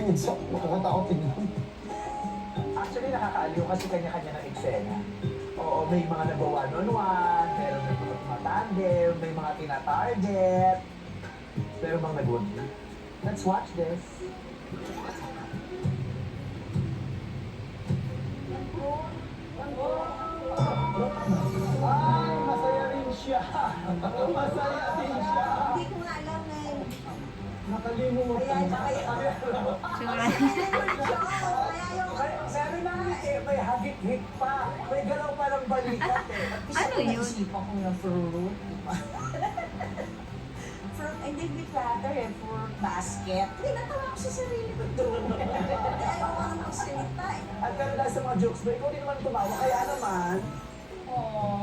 minsan nakakatakot tingnan. Actually, nakakaaliw kasi kanya-kanya ng eksena. Oo, may mga nagawa one-on-one, meron may mga tumatandem, may mga tina-target. Pero bang nag-work? Let's watch this. Ay, masaya rin siya. Masaya din siya. Hindi ko nga alam na yun. Nakalimutan. Kaya yung... Meron na nga eh, may hagit-hit pa. May galaw pa ng balikat eh. Ano yun? Isipan ko yung fruit. Fruit, hindi flatter eh, fruit basket. Hindi, natawa ko sa sarili ko doon. Hindi, ayaw ko nang magsalita eh. At pero dahil sa mga jokes mo, ikaw din naman tumawa. Kaya naman, Oh.